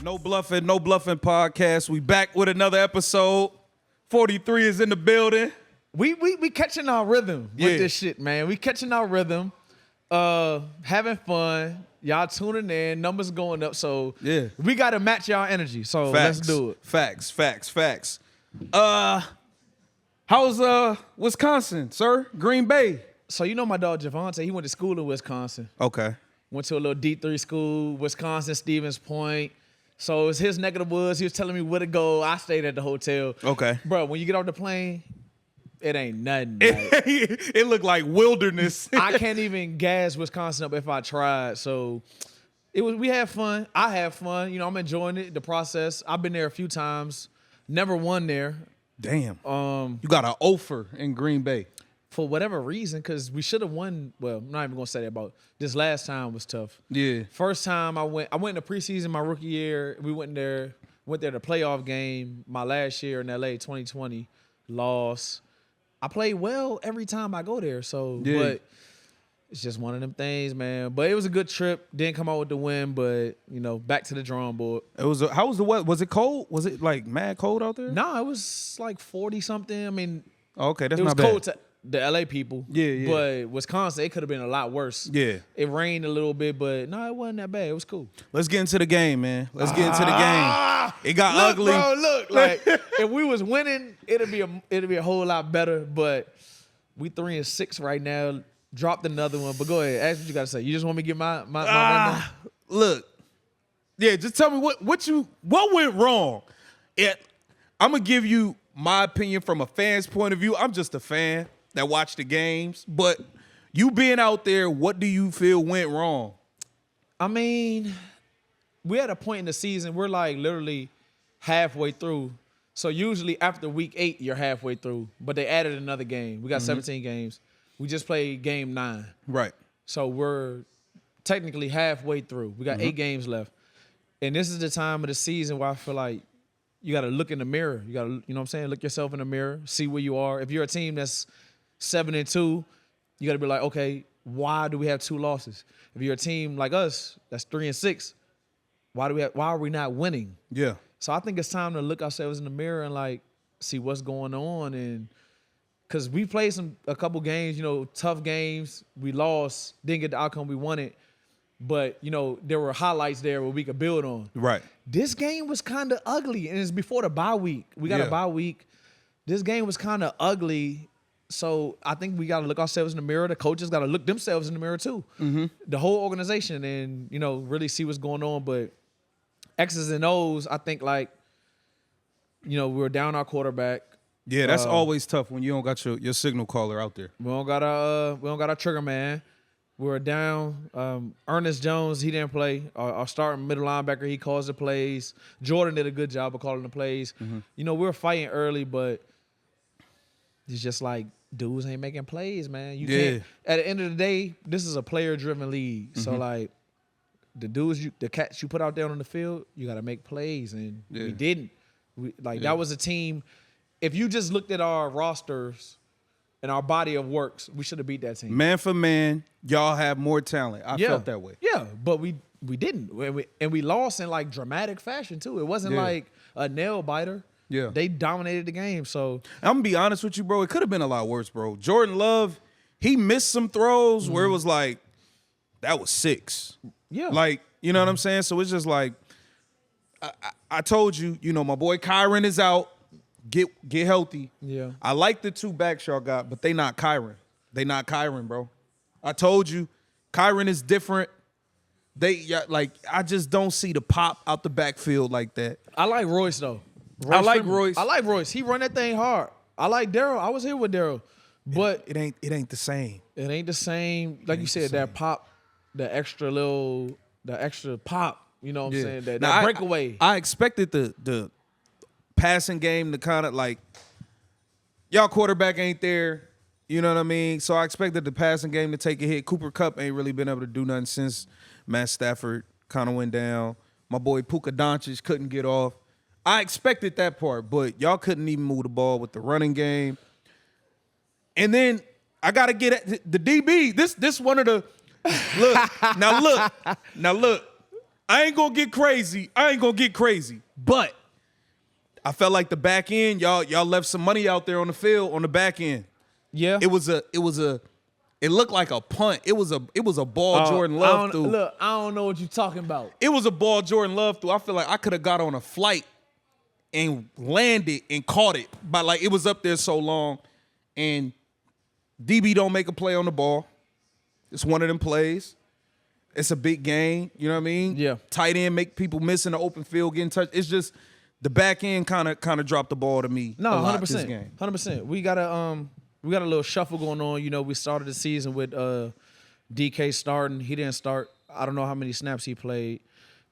No Bluffin podcast. We back with another episode. 43 is in the building. We catching our rhythm with this shit, man. We catching our rhythm. Having fun. Y'all tuning in. Numbers going up. So we got to match y'all energy. So let's do it. Facts. How's Wisconsin, sir? Green Bay. So you know my dog Javante, he went to school in Wisconsin. Okay. Went to a little D3 school, Wisconsin, Stevens Point. So it was his neck of the woods. He was telling me where to go. I stayed at the hotel. Okay. Bro, when you get off the plane, it ain't nothing. It looked like wilderness. I can't even gas Wisconsin up if I tried. So we had fun. I had fun. You know, I'm enjoying it, the process. I've been there a few times. Never won there. Damn. You got an offer in Green Bay. For whatever reason, because we should have won. Well, I'm not even gonna say that about this last time was tough. Yeah. First time I went in the preseason my rookie year. We went there the playoff game my last year in LA 2020. Lost. I played well every time I go there. So but it's just one of them things, man. But it was a good trip. Didn't come out with the win, but you know, back to the drawing board. How was the weather? Was it cold? Was it like mad cold out there? No, it was like 40 something. I mean, okay, that's it was not bad. cold to the LA people. Yeah. But Wisconsin, it could have been a lot worse. Yeah. It rained a little bit, but no, it wasn't that bad. It was cool. Let's get into the game, man. Let's get into the game. It got ugly. Bro, look, like if we was winning, it'd be a whole lot better. But we 3-6 right now. Dropped another one. But go ahead, ask what you gotta say. You just want me to get my rundown? Look. Yeah, just tell me what went wrong. I'm gonna give you my opinion from a fan's point of view. I'm just a fan that watch the games, but you being out there, what do you feel went wrong? I mean, we're at a point in the season, we're like literally halfway through. So usually after week 8, you're halfway through, but they added another game. We got 17 games. We just played game 9. Right. So we're technically halfway through. We got 8 games left. And this is the time of the season where I feel like you got to look in the mirror. You got to, you know what I'm saying? Look yourself in the mirror, see where you are. If you're a team that's 7-2, you got to be like, okay, why do we have 2 losses? If you're a team like us that's 3-6, why are we not winning? Yeah. So I think it's time to look ourselves in the mirror and like see what's going on. And because we played a couple games, you know, tough games. We lost, didn't get the outcome we wanted. But, you know, there were highlights there where we could build on. Right. This game was kind of ugly, and it's before the bye week. We got a bye week. This game was kind of ugly. So I think we got to look ourselves in the mirror. The coaches got to look themselves in the mirror too. Mm-hmm. The whole organization, and, you know, really see what's going on. But X's and O's, I think, like, you know, we're down our quarterback. Yeah, that's always tough when you don't got your signal caller out there. We don't got our trigger man. We're down. Ernest Jones, he didn't play. Our starting middle linebacker, he calls the plays. Jordan did a good job of calling the plays. Mm-hmm. You know, we were fighting early, but it's just like dudes ain't making plays, man. You can't. At the end of the day, this is a player-driven league. Mm-hmm. So, like, the dudes, the cats you put out there on the field, you got to make plays, and we didn't. That was a team. If you just looked at our rosters and our body of works, we should have beat that team. Man for man, y'all have more talent. I felt that way. Yeah, but we didn't. And we lost in, like, dramatic fashion, too. It wasn't like a nail-biter. Yeah. They dominated the game, so. I'm going to be honest with you, bro. It could have been a lot worse, bro. Jordan Love, he missed some throws where it was like, that was 6. Yeah. Like, you know what I'm saying? So it's just like, I told you, you know, my boy Kyron is out. Get healthy. Yeah. I like the 2 backs y'all got, but they not Kyron. They not Kyron, bro. I told you, Kyron is different. I just don't see the pop out the backfield like that. I like Royce, though. I like Royce. He run that thing hard. I like Daryl. I was here with Daryl. But it ain't the same. It ain't the same. Like you said, that pop, the extra pop, you know what I'm saying? That breakaway. I expected the passing game to kind of like, y'all quarterback ain't there, you know what I mean? So I expected the passing game to take a hit. Cooper Kupp ain't really been able to do nothing since Matt Stafford kind of went down. My boy Puka Doncic couldn't get off. I expected that part, but y'all couldn't even move the ball with the running game. And then I got to get at the DB. This one of the look. Now look. I ain't gonna get crazy. But I felt like the back end, y'all left some money out there on the field on the back end. Yeah. It looked like a punt. It was a ball Jordan Love threw. Look, I don't know what you're talking about. It was a ball Jordan Love threw. I feel like I could have got on a flight and landed and caught it. But like it was up there so long. And DB don't make a play on the ball. It's one of them plays. It's a big game. You know what I mean? Yeah. Tight end make people miss in the open field, getting touched. It's just the back end kind of dropped the ball to me. No, a lot 100%. this game. 100%. We got a little shuffle going on. You know, we started the season with DK starting. He didn't start. I don't know how many snaps he played.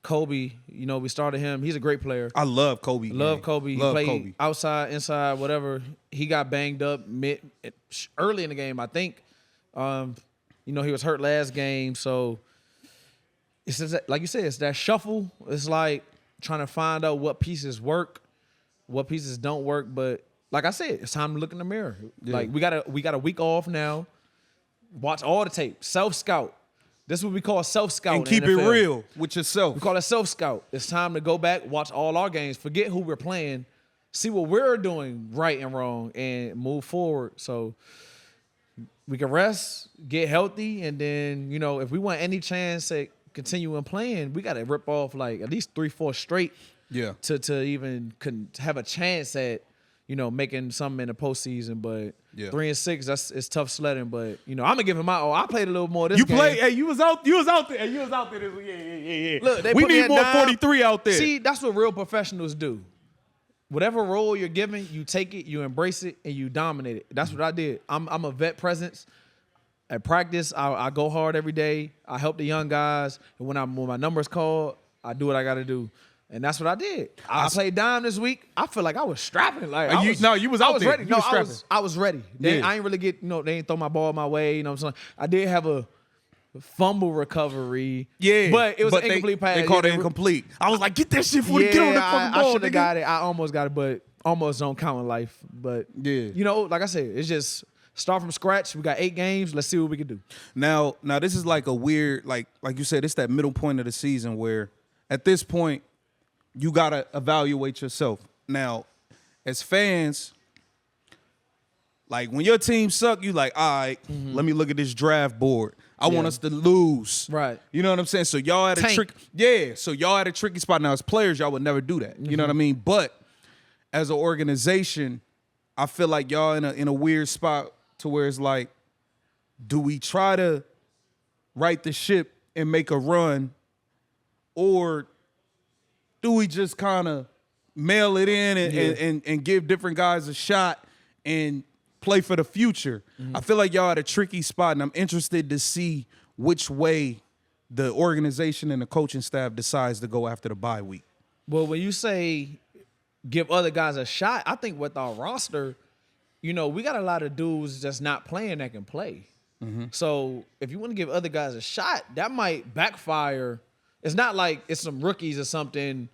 Kobe, you know, we started him. He's a great player. I love Kobe. Love Kobe. He Love played Kobe. outside, inside, whatever. He got banged up early in the game, I think. You know, he was hurt last game. So, it's just, like you said, it's that shuffle. It's like trying to find out what pieces work, what pieces don't work. But like I said, it's time to look in the mirror. Yeah. Like we got a week off now. Watch all the tape. Self-scout. This is what we call self-scout. And keep in the it NFL. real with yourself. We call it self-scout. It's time to go back, watch all our games, forget who we're playing, see what we're doing right and wrong, and move forward. So we can rest, get healthy, and then, you know, if we want any chance at continuing playing, we got to rip off like at least 3-4 straight to even have a chance at, you know, making something in the postseason. But 3-6, it's tough sledding. But, you know, I'm gonna give him my all. I played a little more this game. Hey, you was out there. Hey, you was out there this week. Yeah. Look, they we put me need at more dime. 43 out there. See, that's what real professionals do. Whatever role you're given, you take it, you embrace it, and you dominate it. That's what I did. I'm a vet presence. At practice, I go hard every day. I help the young guys. And when my number's called, I do what I got to do. And that's what I did. I played dime this week. I feel like I was strapping. Like you was out there. Ready. You was strapping. I was ready. I ain't really get, they ain't throw my ball my way. You know what I'm saying? I did have a fumble recovery. Yeah. But it was an incomplete pass. They called it incomplete. I was like, get that shit before they get on the fucking ball. I should have got it. I almost got it, but almost don't count in life. But, you know, like I said, it's just start from scratch. We got 8 games. Let's see what we can do. Now this is like a weird, like you said, it's that middle point of the season where at this point, you got to evaluate yourself. Now, as fans, like when your team suck, you like, all right, let me look at this draft board. I want us to lose. Right. You know what I'm saying? So y'all had a tricky spot. Now, as players, y'all would never do that. You know what I mean? But as an organization, I feel like y'all in a weird spot to where it's like, do we try to right the ship and make a run, or do we just kind of mail it in and give different guys a shot and play for the future? I feel like y'all at a tricky spot, and I'm interested to see which way the organization and the coaching staff decides to go after the bye week. Well, when you say give other guys a shot, I think with our roster, you know, we got a lot of dudes that's not playing that can play. So if you want to give other guys a shot, that might backfire. It's not like it's some rookies or something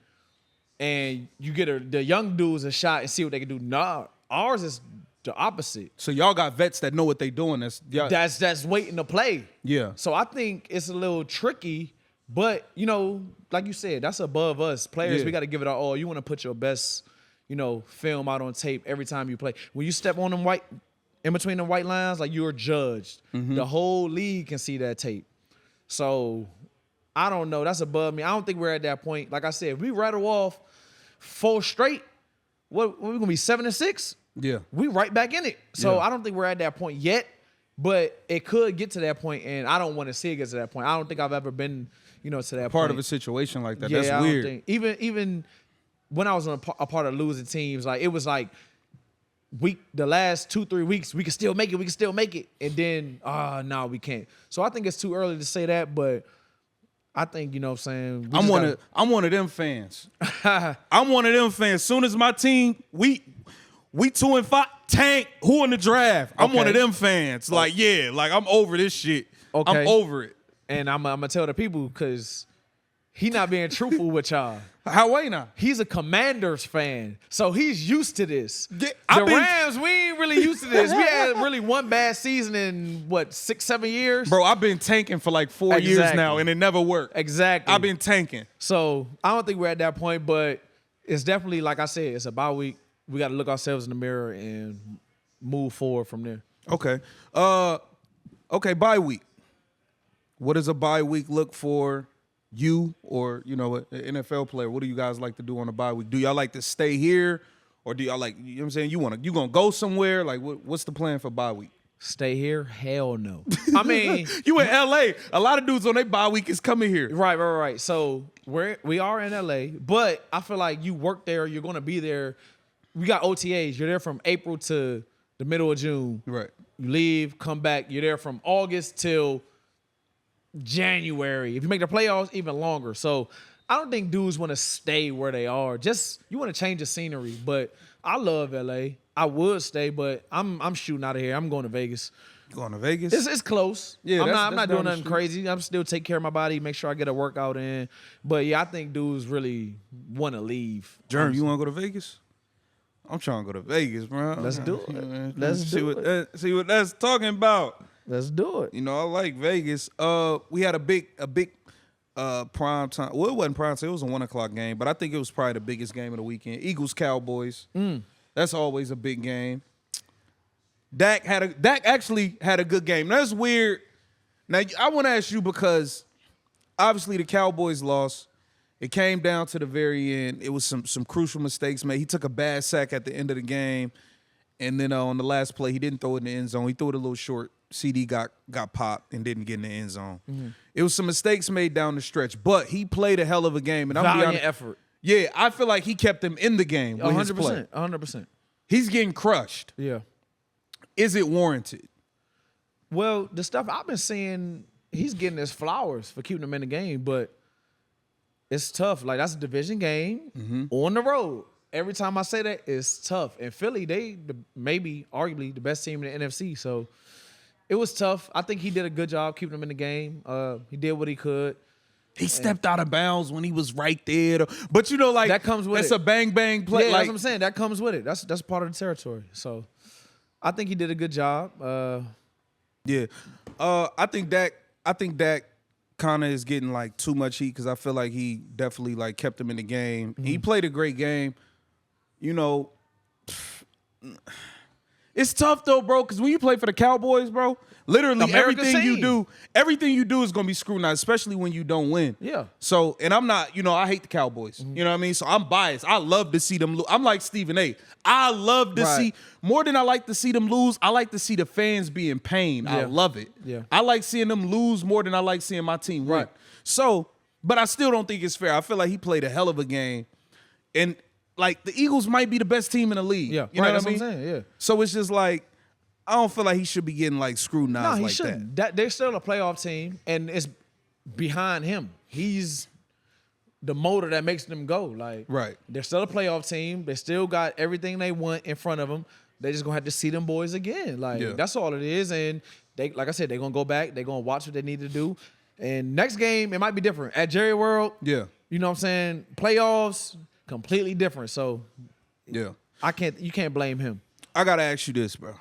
and you get the young dudes a shot and see what they can do. Nah, ours is the opposite. So y'all got vets that know what they doing. That's waiting to play. Yeah. So I think it's a little tricky, but, you know, like you said, that's above us. Players, we got to give it our all. You want to put your best, you know, film out on tape every time you play. When you step on them in between the white lines, like you're judged. The whole league can see that tape. So I don't know. That's above me. I don't think we're at that point. Like I said, if we rattle off 4 straight, what we're gonna be 7-6? Yeah. We right back in it. So I don't think we're at that point yet, but it could get to that point, and I don't want to see it get to that point. I don't think I've ever been, you know, to that part point. of a situation like that. Yeah, That's weird. Don't think, even when I was on a part of losing teams, like it was like the last 2-3 weeks, we can still make it. And then, no, we can't. So I think it's too early to say that, but I think, you know what I'm saying? I'm one of them fans. I'm one of them fans. Soon as my team, we 2-5, tank, who in the draft? I'm one of them fans. Like, I'm over this shit. Okay. I'm over it. And I'm going to tell the people, because he not being truthful with y'all. How ain't I? He's a Commanders fan, so he's used to this. The I've been- Rams, we ain't really used to this. We had really one bad season in, 6-7 years? Bro, I've been tanking for like 4 years Exactly. now, and it never worked. Exactly. I've been tanking. So I don't think we're at that point, but it's definitely, like I said, it's a bye week. We got to look ourselves in the mirror and move forward from there. Okay. Okay, bye week. What does a bye week look for you or, an NFL player? What do you guys like to do on a bye week? Do y'all like to stay here or do y'all like, you know what I'm saying, you going to go somewhere? Like, what's the plan for bye week? Stay here? Hell no. I mean, you in LA. A lot of dudes on their bye week is coming here. Right. So we are in LA, but I feel like you work there, you're going to be there. We got OTAs. You're there from April to the middle of June. Right. You leave, come back. You're there from August till January. If you make the playoffs, even longer. So I don't think dudes want to stay where they are. Just you want to change the scenery. But I love LA. I would stay, but I'm shooting out of here. I'm going to Vegas. Going to Vegas? It's close. Yeah, I'm not doing down the nothing street. crazy. I'm still take care of my body, make sure I get a workout in. But yeah, I think dudes really want to leave. Jerm, you want to go to Vegas? I'm trying to go to Vegas, bro. Let's do it. Let's Let's see do what see what that's talking about. Let's do it. I like Vegas. We had a big prime time. Well, it wasn't prime time. It was a 1:00 game, but I think it was probably the biggest game of the weekend. Eagles Cowboys. That's always a big game. Dak actually had a good game. That's weird. Now I want to ask you because obviously the Cowboys lost. It came down to the very end. It was some crucial mistakes made. He took a bad sack at the end of the game, and then on the last play, he didn't throw it in the end zone. He threw it a little short. CD got popped and didn't get in the end zone. It was some mistakes made down the stretch, but he played a hell of a game. And I'm Valiant honest, effort. Yeah, I feel like he kept him in the game with his play. 100%. He's getting crushed. Yeah. Is it warranted? Well, the stuff I've been seeing, he's getting his flowers for keeping him in the game, but it's tough. Like, that's a division game on the road. Every time I say that, it's tough. And Philly, maybe arguably the best team in the NFC. So it was tough. I think he did a good job keeping him in the game. He did what he could. He stepped out of bounds when he was right there. But that comes with that's it. a bang bang play. Yeah, that's what I'm saying. That comes with it. That's part of the territory. So I think he did a good job. Yeah. I think that kind of is getting like too much heat because I feel like he definitely like kept him in the game. He played a great game. It's tough though, bro, because when you play for the Cowboys, bro, literally America's everything you do is gonna be scrutinized, especially when you don't win. Yeah. So, and I'm not, I hate the Cowboys. You know what I mean? So I'm biased. I love to see them lose. I'm like Stephen A. I love to see more than I like to see them lose. I like to see the fans be in pain. I love it. Yeah. I like seeing them lose more than I like seeing my team win. Right. So, but I still don't think it's fair. I feel like he played a hell of a game, and like the Eagles might be the best team in the league. Yeah, you know that's what I mean? what I'm saying. Yeah. So it's just like I don't feel like he should be getting like scrutinized No, he like shouldn't. that. They're still a playoff team, and it's behind him. He's the motor that makes them go. Like, Right. They're still a playoff team. They still got everything they want in front of them. They just gonna have to see them boys again. Like, Yeah. that's all it is. And they, like I said, they're gonna go back. They're gonna watch what they need to do. And next game, it might be different. At Jerry World, Yeah. you know what I'm saying? Playoffs, completely different. So Yeah. you can't blame him. I gotta ask you this, bro.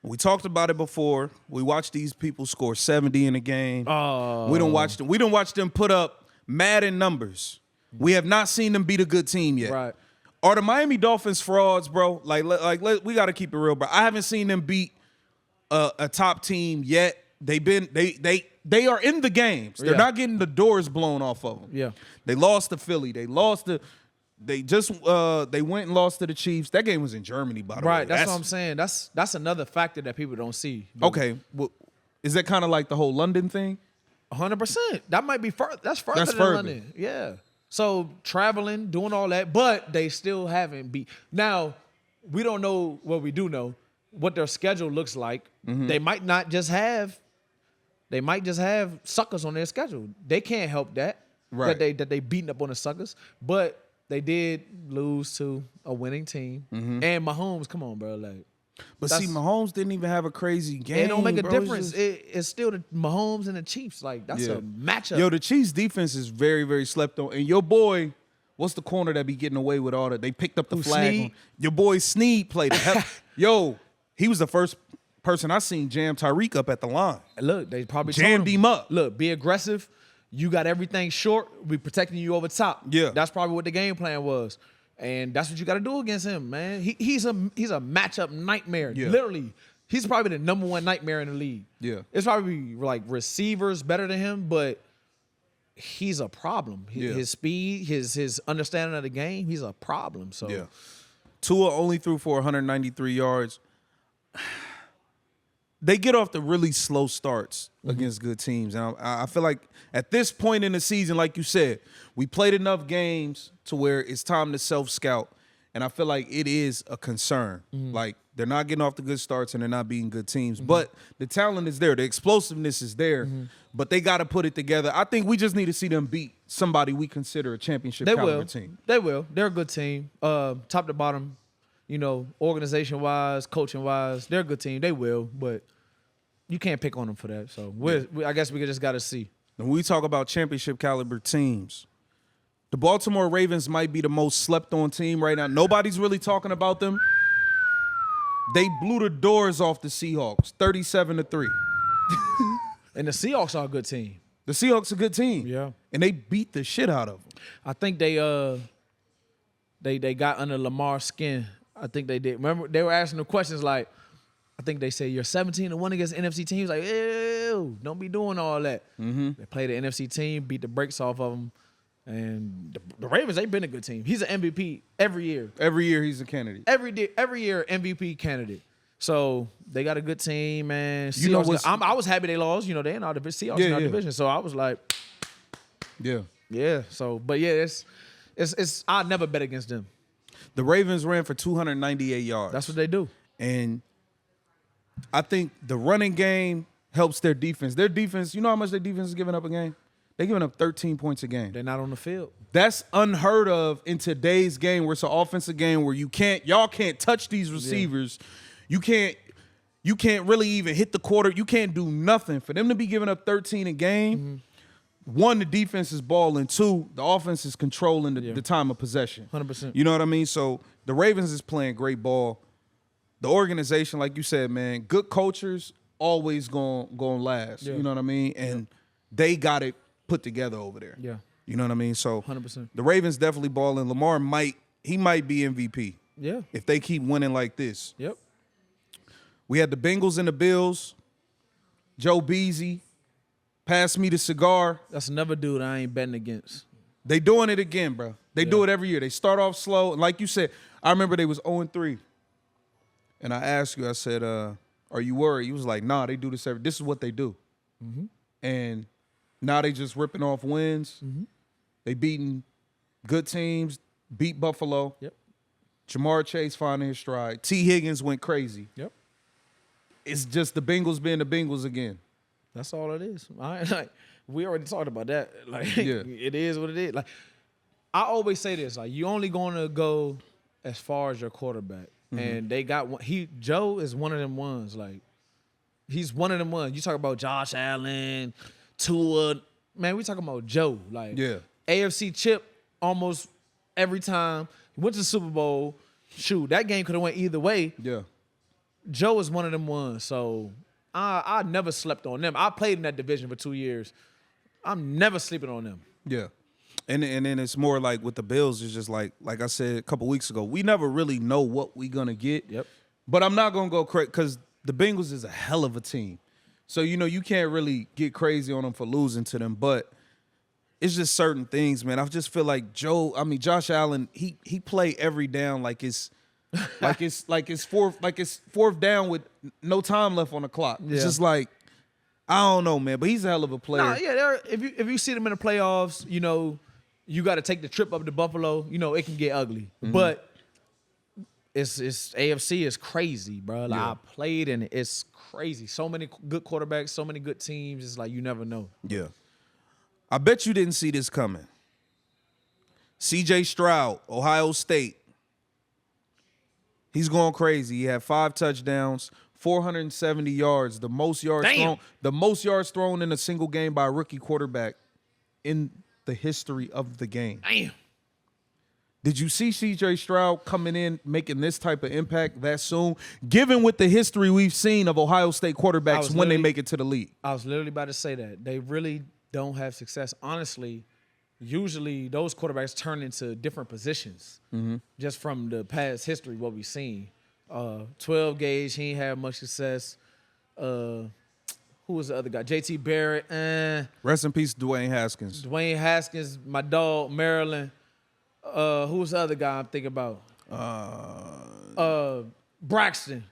We talked about it before. We watched these people score 70 in a game. Oh. We don't watch them. We don't watch them put up Madden numbers. We have not seen them beat a good team yet. Right. Are the Miami Dolphins frauds, bro? We got to keep it real, bro. I haven't seen them beat a top team yet. They are in the games. They're Yeah. not getting the doors blown off of them. Yeah. They lost to Philly. They went and lost to the Chiefs. That game was in Germany, by the way. Right. That's what I'm saying. That's another factor that people don't see. Okay. Well, is that kind of like the whole London thing? 100%. That might be further. That's further That's than further. London. Yeah. So traveling, doing all that, but they still haven't beat. Now, we don't know what we do know, what their schedule looks like. Mm-hmm. They might not just have. They might just have suckers on their schedule. They can't help that. Right. That they beating up on the suckers, but they did lose to a winning team. Mm-hmm. And Mahomes, come on, bro, like But see, Mahomes didn't even have a crazy game. It don't make a bro. difference. It's still the Mahomes and the Chiefs. Like, that's a matchup. Yo, the Chiefs defense is very, very slept on. And your boy, what's the corner that be getting away with all that? They picked up the flag. Snead? Your boy Snead played the hell. Yo, he was the first person I seen jam Tyreek up at the line. Look, they probably Jammed him up. Look, be aggressive. You got everything short. We protecting you over top. Yeah. That's probably what the game plan was. And that's what you got to do against him, man. He's a matchup nightmare. Yeah. Literally, he's probably the number one nightmare in the league. Yeah. It's probably like receivers better than him, but he's a problem. His speed, his understanding of the game, he's a problem. So Yeah. Tua only threw for 193 yards. They get off the really slow starts against good teams. And I feel like at this point in the season, like you said, we played enough games to where it's time to self-scout. And I feel like it is a concern. Like, they're not getting off the good starts and they're not beating good teams. But the talent is there. The explosiveness is there. But they got to put it together. I think we just need to see them beat somebody we consider a championship caliber team. They will. They're a good team. Top to bottom, organization-wise, coaching-wise, they're a good team. They will. But you can't pick on them for that. So I guess we just got to see. When we talk about championship caliber teams, the Baltimore Ravens might be the most slept on team right now. Nobody's really talking about them. They blew the doors off the Seahawks, 37-3. And the Seahawks are a good team. The Seahawks are a good team. Yeah. And they beat the shit out of them. I think they got under Lamar's skin. I think they did. Remember, they were asking the questions like, I think they say you're 17-1 against NFC teams. Like, ew, don't be doing all that. They played the NFC team, beat the brakes off of them. And the Ravens, they've been a good team. He's an MVP every year. Every year he's a candidate. Every year MVP candidate. So they got a good team, man. You know Seahawks, I was happy they lost. They're in our division. Seahawks in our division. So I was like, yeah. So, but yeah, it's I'd never bet against them. The Ravens ran for 298 yards. That's what they do. And I think the running game helps their defense. Their defense, you know how much their defense is giving up a game? They're giving up 13 points a game. They're not on the field. That's unheard of in today's game where it's an offensive game where y'all can't touch these receivers. You can't really even hit the quarter. You can't do nothing. For them to be giving up 13 a game, one, the defense is balling. Two, the offense is controlling the time of possession. 100%. You know what I mean? So the Ravens is playing great ball. The organization, like you said, man, good cultures always gonna last. You know what I mean? And they got it put together over there. Yeah. You know what I mean? So 100%. the Ravens definitely balling. Lamar might be MVP. Yeah. If they keep winning like this. Yep. We had the Bengals and the Bills. Joe Beasy, pass me the cigar. That's another dude I ain't betting against. They doing it again, bro. They do it every year. They start off slow. And like you said, I remember they was 0-3. And I asked you, I said, are you worried? You was like, nah, they do this this is what they do. And now they just ripping off wins. They beating good teams, beat Buffalo. Yep. Jamar Chase finding his stride. T. Higgins went crazy. Yep. It's just the Bengals being the Bengals again. That's all it is. We already talked about that. It is what it is. Like, I always say this, like, you only going to go as far as your quarterback. And they got one. Joe is one of them ones. Like, he's one of them ones. You talk about Josh Allen, Tua. Man, we talking about Joe. Like, AFC chip almost every time. Went to the Super Bowl. Shoot, that game could have went either way. Yeah. Joe is one of them ones. So I never slept on them. I played in that division for 2 years. I'm never sleeping on them. Yeah. And then it's more like with the Bills, it's just like I said a couple weeks ago, we never really know what we're going to get. Yep. But I'm not going to go crazy because the Bengals is a hell of a team. So, you can't really get crazy on them for losing to them. But it's just certain things, man. I just feel like Josh Allen, he play every down like it's fourth down with no time left on the clock. Yeah. It's just like, I don't know, man. But he's a hell of a player. Nah, yeah, if you see them in the playoffs, you got to take the trip up to Buffalo. It can get ugly. But it's AFC is crazy, bro. Like, I played in it. It's crazy. So many good quarterbacks, so many good teams. It's like you never know. Yeah. I bet you didn't see this coming. C.J. Stroud, Ohio State. He's going crazy. He had 5 touchdowns, 470 yards, the most yards thrown in a single game by a rookie quarterback in the history of the game. Damn. Did you see C.J. Stroud coming in, making this type of impact that soon? Given with the history we've seen of Ohio State quarterbacks when they make it to the league. I was literally about to say that. They really don't have success. Honestly, usually those quarterbacks turn into different positions just from the past history, what we've seen. 12 gauge, he ain't had much success. Who was the other guy? J.T. Barrett. Rest in peace, Dwayne Haskins. Dwayne Haskins, my dog, Maryland. Who was the other guy I'm thinking about? Braxton.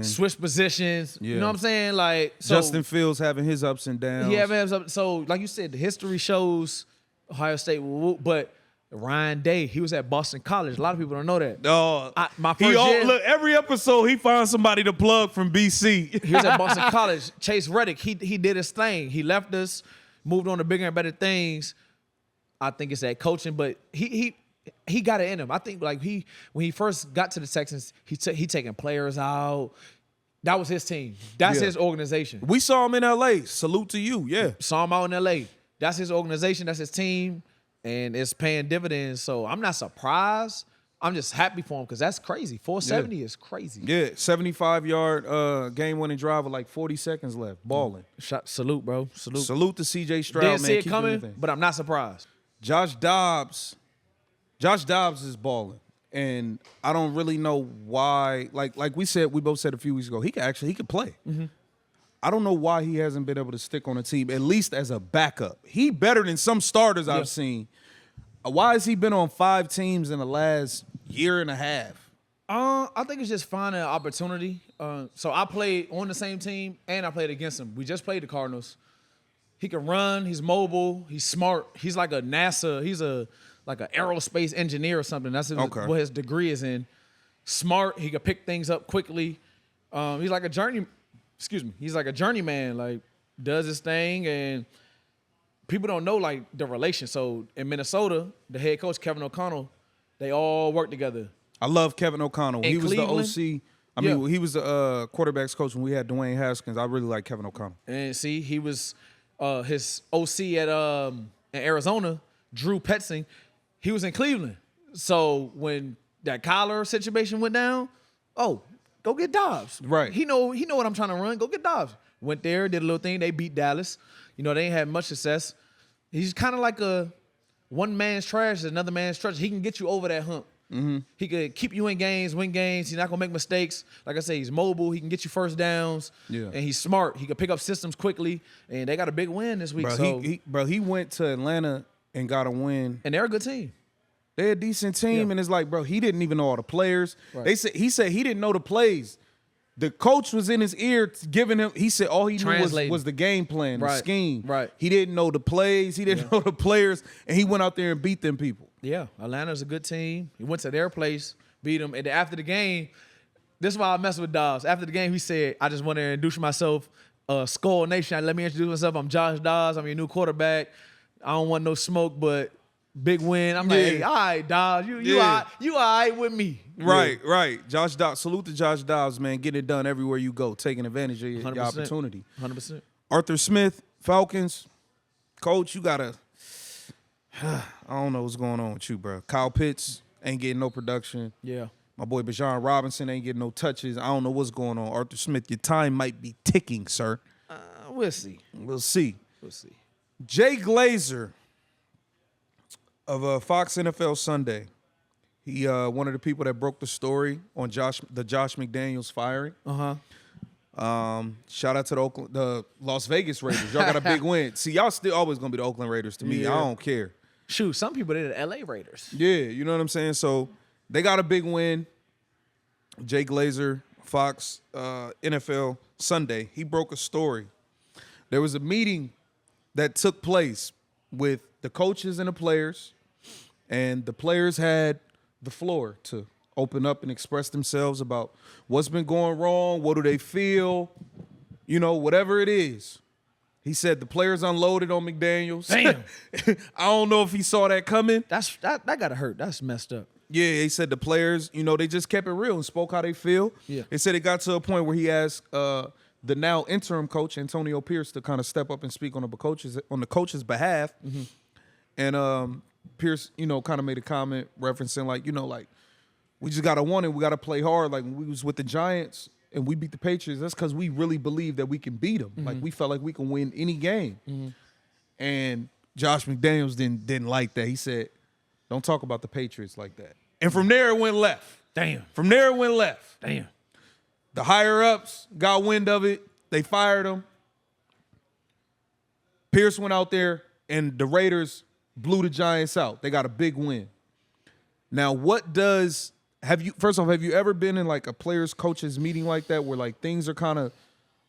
Switch positions. Yeah. You know what I'm saying? Like Justin Fields having his ups and downs. So like you said, the history shows Ohio State, but Ryan Day, he was at Boston College. A lot of people don't know that. My first year, look, every episode he finds somebody to plug from BC. He was at Boston College. Chase Reddick, he did his thing. He left us, moved on to bigger and better things. I think it's that coaching, but he got it in him. I think like when he first got to the Texans, he taking players out. That was his team. That's his organization. We saw him in LA. Salute to you. Yeah. Saw him out in LA. That's his organization. That's his team. And it's paying dividends. So I'm not surprised. I'm just happy for him because that's crazy. 470 is crazy. Yeah, 75-yard game-winning drive with like 40 seconds left. Balling. Salute, bro. Salute to C.J. Stroud, Didn't man. see it coming, but I'm not surprised. Josh Dobbs is balling. And I don't really know why. Like we both said a few weeks ago, he could play. Mm-hmm. I don't know why he hasn't been able to stick on a team, at least as a backup. He better than some starters I've seen. Why has he been on 5 teams in the last year and a half? I think it's just finding an opportunity. So I played on the same team, and I played against him. We just played the Cardinals. He can run. He's mobile. He's smart. He's like a NASA. He's like an aerospace engineer or something. That's what his degree is in. Smart. He can pick things up quickly. He's like a journeyman. Like does his thing, and people don't know like the relation. So in Minnesota, the head coach Kevin O'Connell, they all work together. I love Kevin O'Connell. He was Cleveland, the OC. He was the quarterbacks coach when we had Dwayne Haskins. I really like Kevin O'Connell. And see, he was his OC at in Arizona, Drew Petzing. He was in Cleveland. So when that collar situation went down, go get Dobbs. Right. He know what I'm trying to run. Go get Dobbs. Went there, did a little thing. They beat Dallas. You know, they ain't had much success. He's kind of like a one man's trash is another man's trash. He can get you over that hump. Mm-hmm. He could keep you in games, win games. He's not going to make mistakes. Like I say, he's mobile. He can get you first downs. Yeah. And he's smart. He can pick up systems quickly. And they got a big win this week. He went to Atlanta and got a win. And they're a good team. They're a decent team. And it's like, bro, he didn't even know all the players. Right. He said he didn't know the plays. The coach was in his ear giving him, he said all he knew was the game plan, the scheme. Right. He didn't know the plays. He didn't know the players. And he went out there and beat them people. Yeah. Atlanta's a good team. He went to their place, beat them. And after the game, this is why I mess with Dobbs. After the game, he said, I just want to introduce myself. Skull Nation, let me introduce myself. I'm Josh Dobbs. I'm your new quarterback. I don't want no smoke, but big win. I'm like, hey, all right, Dobbs. You all right with me. Right. Josh Dobbs. Salute to Josh Dobbs, man. Getting it done everywhere you go. Taking advantage of your opportunity. 100%. Arthur Smith, Falcons. Coach, you got to... I don't know what's going on with you, bro. Kyle Pitts ain't getting no production. Yeah. My boy Bijan Robinson ain't getting no touches. I don't know what's going on. Arthur Smith, your time might be ticking, sir. We'll see. We'll see. Jay Glazer of Fox NFL Sunday. He one of the people that broke the story on the Josh McDaniels firing. Shout out to the Las Vegas Raiders. Y'all got a big win. See, y'all still always gonna be the Oakland Raiders to me. Yeah. I don't care. Shoot, some people they're the LA Raiders. Yeah, you know what I'm saying? So they got a big win. Jay Glazer, Fox NFL Sunday. He broke a story. There was a meeting that took place with the coaches and the players, and the players had the floor to open up and express themselves about what's been going wrong, what do they feel, whatever it is. He said the players unloaded on McDaniels. Damn. I don't know if he saw that coming. That gotta hurt. That's messed up. Yeah, they said the players, they just kept it real and spoke how they feel. Yeah. They said it got to a point where he asked the now interim coach, Antonio Pierce, to kind of step up and speak on the coach's behalf. Mm-hmm. And Pierce, kind of made a comment referencing like, we just gotta want it. We gotta play hard. Like when we was with the Giants and we beat the Patriots, that's because we really believe that we can beat them. Mm-hmm. Like we felt like we can win any game. And Josh McDaniels didn't like that. He said, "Don't talk about the Patriots like that." And from there it went left. Damn. From there it went left. Damn. The higher ups got wind of it. They fired him. Pierce went out there and the Raiders blew the Giants out. They got a big win. Now, have you ever been in like a players coaches meeting like that where like things are kind of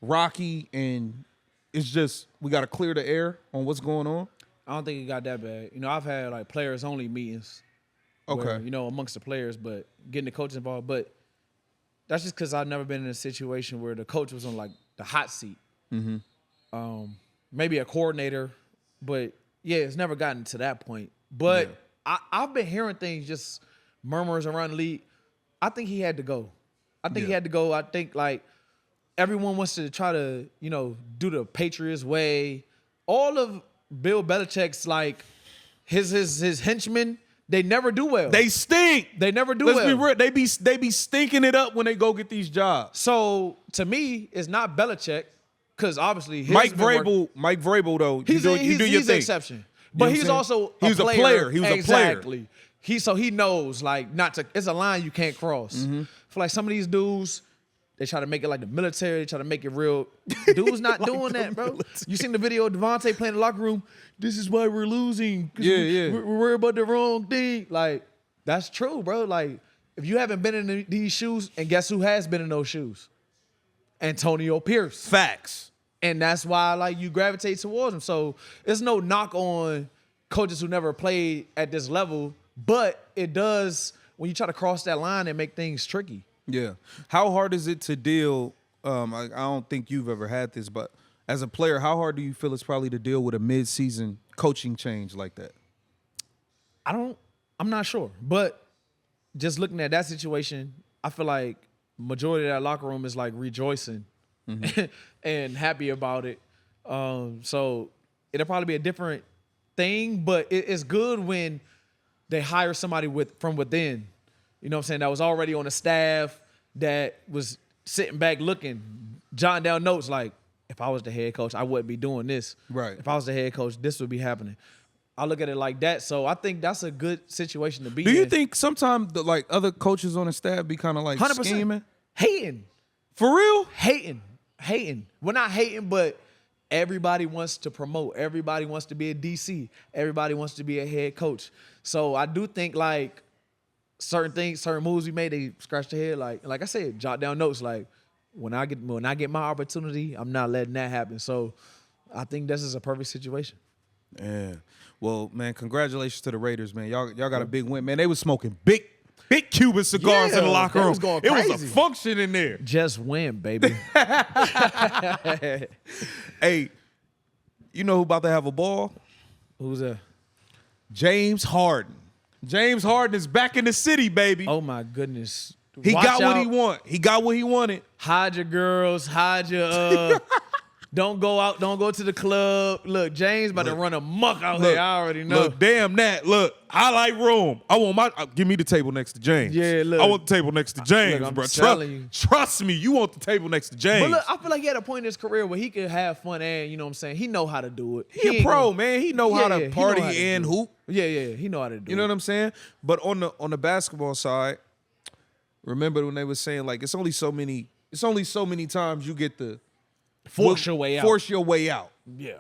rocky and it's just we got to clear the air on what's going on? I don't think it got that bad. I've had like players only meetings. Okay. Where, amongst the players, but getting the coach involved. But that's just because I've never been in a situation where the coach was on like the hot seat. Maybe a coordinator, but yeah, it's never gotten to that point. But I've been hearing things, just murmurs around the league. I think he had to go. I think like everyone wants to try to, do the Patriots way. All of Bill Belichick's like his henchmen, they never do well. They stink. They never do Let's well. be real. They be stinking it up when they go get these jobs. So to me, it's not Belichick, because obviously Mike Vrabel though, he's you do your an thing. exception. But he's also he was a player. He was a player. Exactly. He knows like not to. It's a line you can't cross. For like some of these dudes, they try to make it like the military. They try to make it real. Dude's not Like doing the that, bro. military. You seen the video of Devontae playing in the locker room? This is why we're losing. Yeah. We're worried about the wrong thing. Like that's true, bro. Like if you haven't been in these shoes, and guess who has been in those shoes? Antonio Pierce. Facts. And that's why like you gravitate towards him. So it's no knock on coaches who never played at this level, but it does when you try to cross that line and make things tricky. Yeah. How hard is it to deal? I don't think you've ever had this, but as a player, how hard do you feel it's probably to deal with a mid-season coaching change like that? I'm not sure. But just looking at that situation, I feel like majority of that locker room is like rejoicing and happy about it. So it'll probably be a different thing, but it's good when they hire somebody from within. You know what I'm saying? That was already on the staff, that was sitting back looking, jotting down notes like, if I was the head coach, I wouldn't be doing this. Right. If I was the head coach, this would be happening. I look at it like that. So I think that's a good situation to be in. Do you think sometimes the like other coaches on the staff be kind of like 100%. scheming? Hating. For real? Hating. We're not hating, but everybody wants to promote. Everybody wants to be a DC. Everybody wants to be a head coach. So I do think like certain things, certain moves we made, they scratch their head. Like I said, jot down notes. Like when I get my opportunity, I'm not letting that happen. So I think this is a perfect situation. Yeah. Well, man, congratulations to the Raiders, man. Y'all got a big win, man. They was smoking big Cuban cigars in the locker room. It was a function in there. Just win, baby. Hey, you know who about to have a ball? Who's that? James Harden. James Harden is back in the city, baby. Oh my goodness. He Watch got what out. he want. He got what he wanted. Hide your girls. Hide your don't go out. Don't go to the club. Look, James about to run amok out here. I already know. Look, damn that. Look, I like room. I want give me the table next to James. Yeah, look. I want the table next to James, Look, I'm bro. telling you. Trust me, you want the table next to James. But look, I feel like he had a point in his career where he could have fun and, you know what I'm saying, he know how to do it. He a ain't pro, gonna- man. He know how to he know party how to and do it. hoop. Yeah, he know how to do it. You know what I'm saying? But on the basketball side, remember when they were saying like it's only so many times you get to Force your way out. Force your way out. Yeah.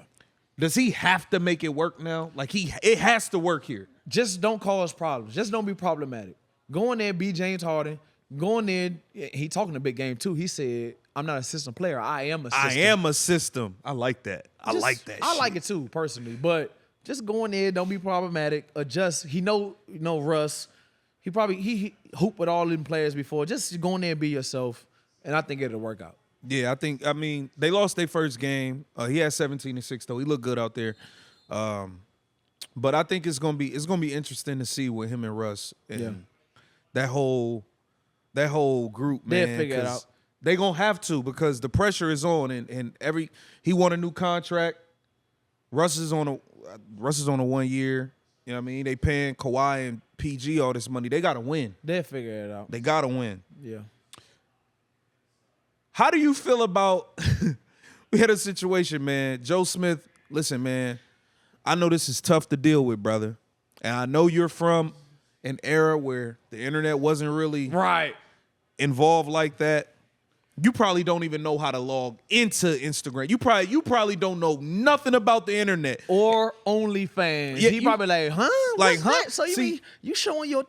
Does he have to make it work now? Like it has to work here. Just don't cause problems. Just don't be problematic. Go in there, be James Harden. Go in there. He talking a big game too. He said, "I'm not a system player. I am a system." I am a system. I like that. I like that. I like it too, personally. But just go in there. Don't be problematic. Adjust. He know Russ. He hooped with all them players before. Just go in there and be yourself, and I think it'll work out. Yeah, I mean, they lost their first game. He had 17-6 though. He looked good out there. But I think it's gonna be interesting to see with him and Russ. And that whole group, man. They'll figure it out. They gonna have to because the pressure is on, and he won a new contract. Russ is on a 1 year. You know what I mean? They paying Kawhi and PG all this money. They gotta win. They'll figure it out. They gotta win. Yeah. How do you feel about? We had a situation, man. Joe Smith. Listen, man. I know this is tough to deal with, brother, and I know you're from an era where the internet wasn't really Right. involved like that. You probably don't even know how to log into Instagram. You probably don't know nothing about the internet Or OnlyFans. Yeah, He probably like, huh? Like, What's huh? that? So you See- mean you showing your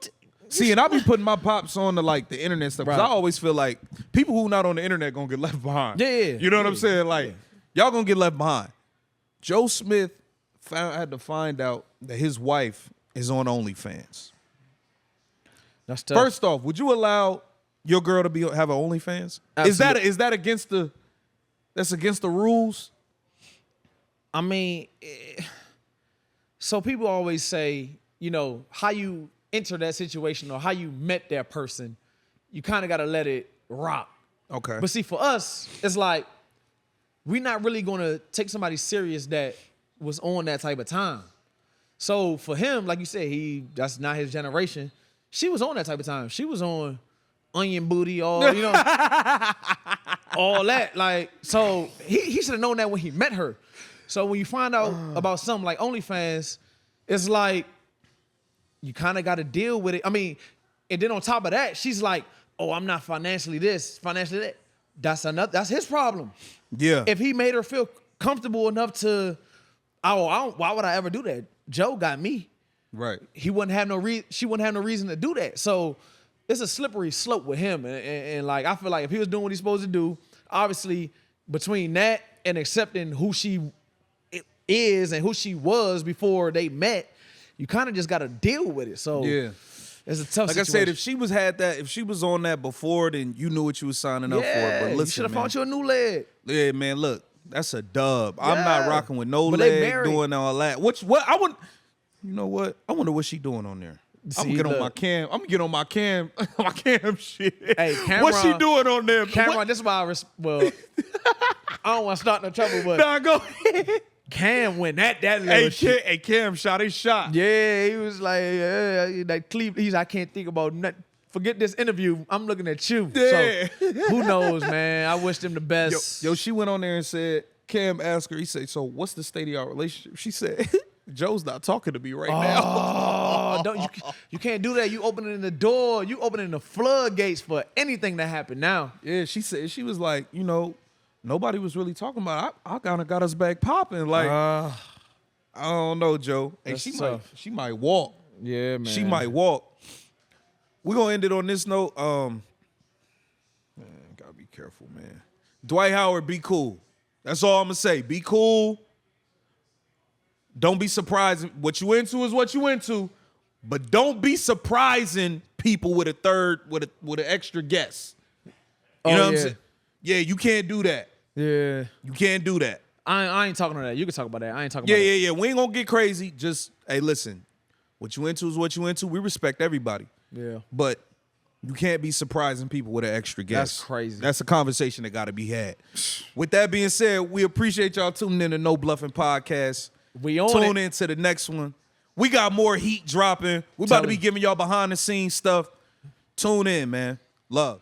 See, and I be putting my pops on to like the internet stuff because Right. I always feel like people who not on the internet gonna get left behind. Yeah. You know what I'm saying? Like, y'all gonna get left behind. Joe Smith had to find out that his wife is on OnlyFans. That's tough. First off, would you allow your girl to have an OnlyFans? Absolutely. Is that against the rules? I mean, so people always say, you know, how you enter that situation or how you met that person, you kind of got to let it rock. Okay. But see, for us, it's like we're not really going to take somebody serious that was on that type of time. So for him, like you said, that's not his generation. She was on that type of time. She was on onion booty, all all that. Like, so he should have known that when he met her. So when you find out about something like OnlyFans, it's like you kind of got to deal with it. I mean, and then on top of that, she's like, "Oh, I'm not financially this, financially that." That's his problem. Yeah. If he made her feel comfortable enough to, why would I ever do that? Joe got me. Right. She wouldn't have no reason to do that. So it's a slippery slope with him. And like, I feel like if he was doing what he's supposed to do, obviously between that and accepting who she is and who she was before they met, you kind of just got to deal with it. So Yeah. it's a tough Like situation. I said, if she was on that before, then you knew what you was signing up for. But you listen, should have man. found you a new leg. Yeah, man, look, that's a dub. I'm Yeah. not rocking with no But they leg married. doing all that. You know what? I wonder what she doing on there. I'm See, gonna get on look. my cam. I'm gonna get on my cam, my cam shit. Hey, what's she Cameron- doing on there? Cameron, this is why I don't want to start no trouble, but Nah, go ahead. Cam went at that level shit. Hey, Cam shot his shot. Yeah, he was like, that Cleveland. He's, I can't think about nothing. Forget this interview. I'm looking at you. Yeah. So who knows, man? I wish them the best. Yo, she went on there and said, Cam asked her, he said, so what's the state of your relationship? She said, Joe's not talking to me right now. Oh, you can't do that. You opening the door. You opening the floodgates for anything to happen now. Yeah, she said, she was like, nobody was really talking about it. I kind of got us back popping. Like, I don't know, Joe. And That's she tough. might walk. Yeah, man. She might walk. We're going to end it on this note. Man, got to be careful, man. Dwight Howard, be cool. That's all I'm going to say. Be cool. Don't be surprising. What you into is what you into. But don't be surprising people with with an extra guest. You know what I'm saying? Yeah, you can't do that. Yeah. You can't do that. I ain't talking on that. You can talk about that. I ain't talking Yeah, about that. yeah. We ain't going to get crazy. Just, hey, listen. What you into is what you into. We respect everybody. Yeah. But you can't be surprising people with an extra guest. That's crazy. That's a conversation that got to be had. With that being said, we appreciate y'all tuning in to No Bluffin Podcast. We on Tune it. in to the next one. We got more heat dropping. We're about to be giving y'all behind the scenes stuff. Tune in, man. Love.